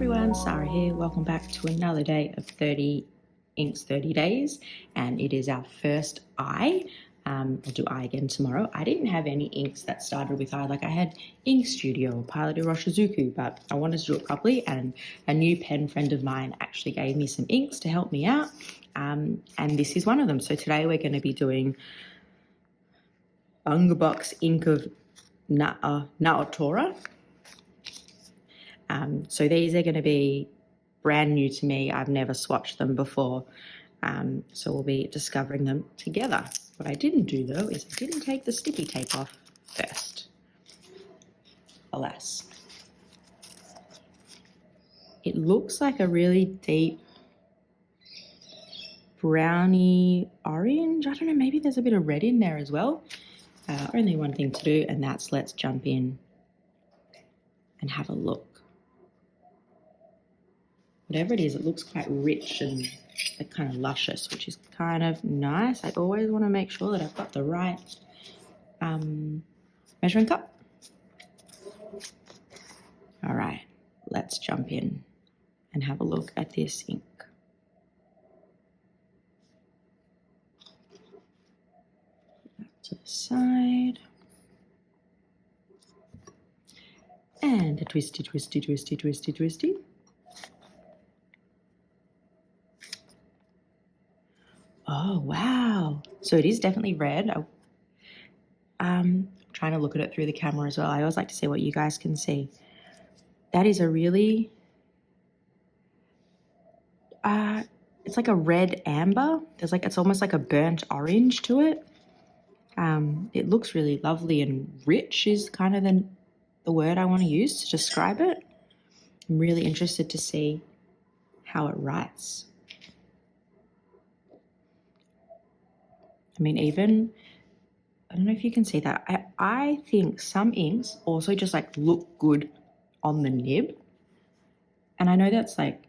everyone, Sarah here. Welcome back to another day of 30 Inks 30 Days, and it is our first eye. I'll do eye again tomorrow. I didn't have any inks that started with eye. Like I had Ink Studio, Pilot de Roshizuku, but I wanted to do it properly, and a new pen friend of mine actually gave me some inks to help me out, and this is one of them. So today we're going to be doing Bungubox ink of Naotora. So these are going to be brand new to me. I've never swatched them before, so we'll be discovering them together. What I didn't do though is I didn't take the sticky tape off first. Alas. It looks like a really deep browny orange. I don't know, maybe there's a bit of red in there as well. Only one thing to do, and that's let's jump in and have a look. Whatever it is, it looks quite rich and like kind of luscious, which is kind of nice. I always want to make sure that I've got the right measuring cup. All right, let's jump in and have a look at this ink. That to the side. And a twisty, twisty, twisty, twisty, twisty. Oh, wow. So it is definitely red. I'm trying to look at it through the camera as well. I always like to see what you guys can see. That is a really, it's like a red amber. There's like, it's almost like a burnt orange to it. It looks really lovely and rich is kind of the word I want to use to describe it. I'm really interested to see how it writes. I mean, even, I don't know if you can see that. I think some inks also just like look good on the nib. And I know that's like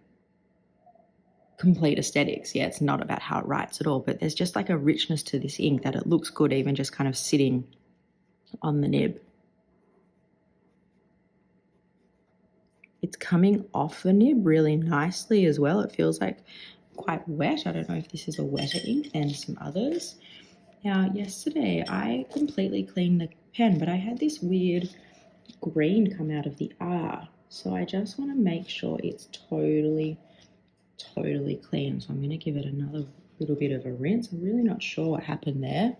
complete aesthetics. Yeah, it's not about how it writes at all, but there's just like a richness to this ink that it looks good even just kind of sitting on the nib. It's coming off the nib really nicely as well. It feels like quite wet. I don't know if this is a wetter ink than some others. Now, yesterday I completely cleaned the pen, but I had this weird green come out of the R. So I just want to make sure it's totally clean. So I'm going to give it another little bit of a rinse. I'm really not sure what happened there.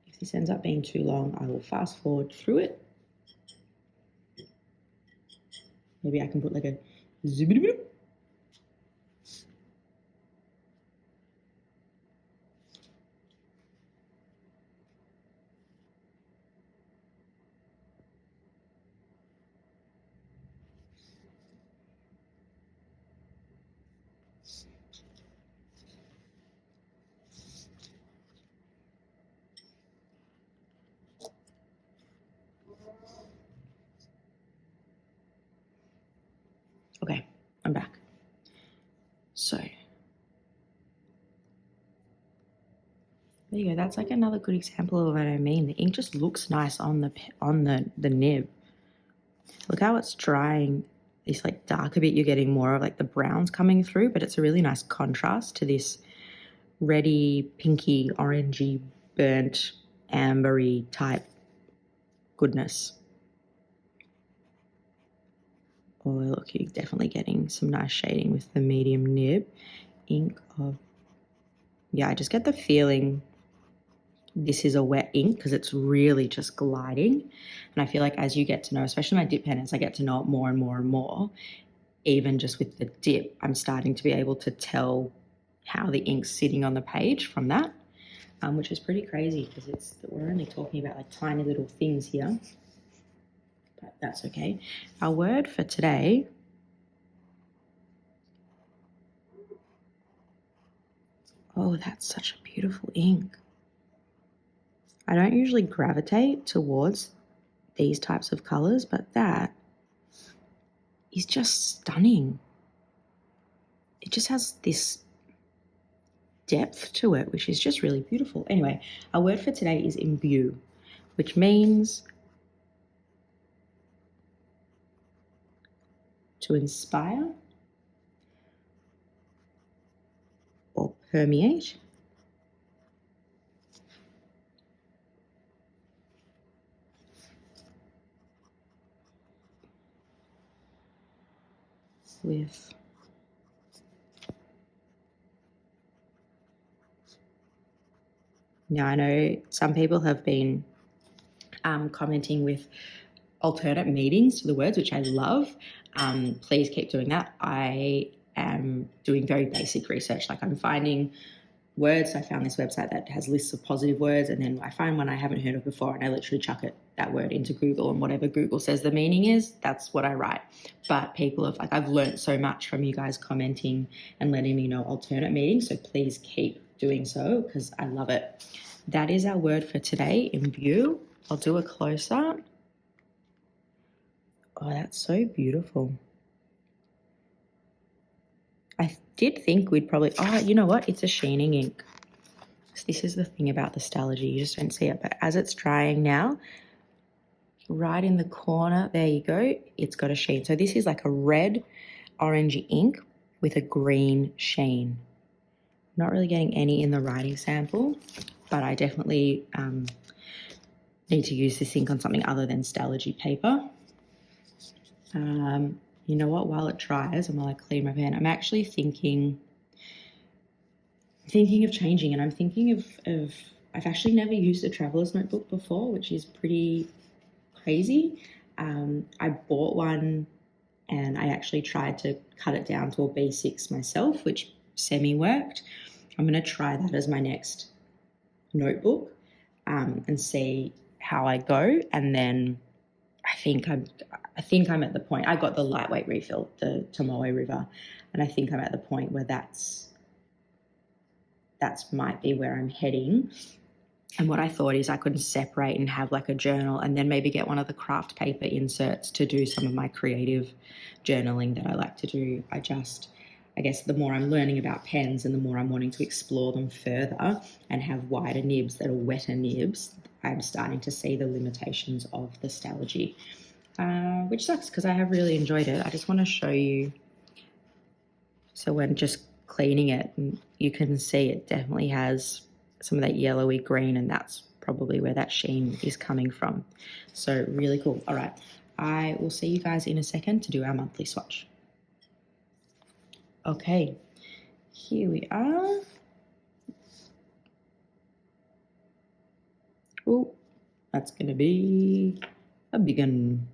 If this ends up being too long, I will fast forward through it. Maybe I can put like a zip. Okay, I'm back. So there you go. That's like another good example of what I mean. The ink just looks nice on the nib. Look how it's drying. This like darker bit, you're getting more of like the browns coming through, but it's a really nice contrast to this reddy, pinky, orangey, burnt, ambery type goodness. Oh, look, you're definitely getting some nice shading with the medium nib ink of, yeah, I just get the feeling this is a wet ink because it's really just gliding. And I feel like as you get to know, especially my dip pen, as I get to know it more and more and more, even just with the dip, I'm starting to be able to tell how the ink's sitting on the page from that, which is pretty crazy because we're only talking about like tiny little things here. But that's okay. Our word for today oh, that's such a beautiful ink. I don't usually gravitate towards these types of colors, but that is just stunning. It just has this depth to it, which is just really beautiful. Anyway, our word for today is imbue, which means to inspire or permeate. With now, I know some people have been commenting with alternate meanings to the words, which I love. Please keep doing that. I am doing very basic research. Like, I'm finding words. I found this website that has lists of positive words, and then I find one I haven't heard of before, and I literally chuck that word into Google, and whatever Google says the meaning is, that's what I write. But people have, like, I've learned so much from you guys commenting and letting me know alternate meanings, so please keep doing so because I love it. That is our word for today, imbue. I'll do a close-up. Oh, that's so beautiful. I did think we'd probably, you know what? It's a sheening ink. So this is the thing about the Stalogy. You just don't see it. But as it's drying now, right in the corner, there you go, it's got a sheen. So this is like a red, orangey ink with a green sheen. Not really getting any in the writing sample, but I definitely need to use this ink on something other than Stalogy paper. You know what, while it dries and while I clean my pen, I'm actually thinking of changing, and I'm thinking of I've actually never used a traveler's notebook before, which is pretty crazy. I bought one and I actually tried to cut it down to a B6 myself, which semi-worked. I'm going to try that as my next notebook and see how I go, and then I think I'm at the point. I got the lightweight refill, the Tomoe River, and I think I'm at the point where that's might be where I'm heading. And what I thought is I could separate and have like a journal, and then maybe get one of the craft paper inserts to do some of my creative journaling that I like to do. I guess the more I'm learning about pens and the more I'm wanting to explore them further and have wider nibs that are wetter nibs, I'm starting to see the limitations of the Stalogy, which sucks because I have really enjoyed it. I just want to show you. So when just cleaning it, you can see it definitely has some of that yellowy green, and that's probably where that sheen is coming from. So really cool. All right, I will see you guys in a second to do our monthly swatch. Okay, here we are. Oh, that's going to be a big one.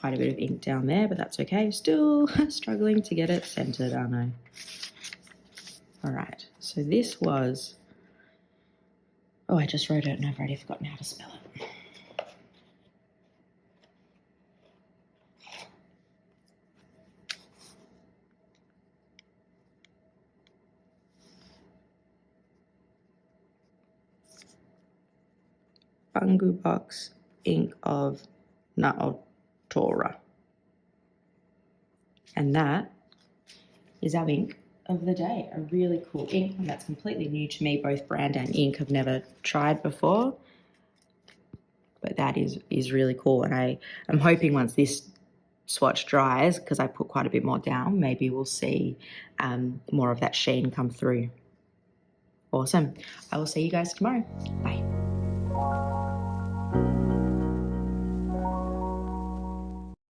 Quite a bit of ink down there, but that's okay. Still struggling to get it centered, aren't I? All right, so this was, I just wrote it and I've already forgotten how to spell it. Bungubox ink of Naotora. And that is our ink of the day. A really cool ink, and that's completely new to me. Both brand and ink I've never tried before, but that is really cool. And I'm hoping once this swatch dries, because I put quite a bit more down, maybe we'll see more of that sheen come through. Awesome. I will see you guys tomorrow. Bye.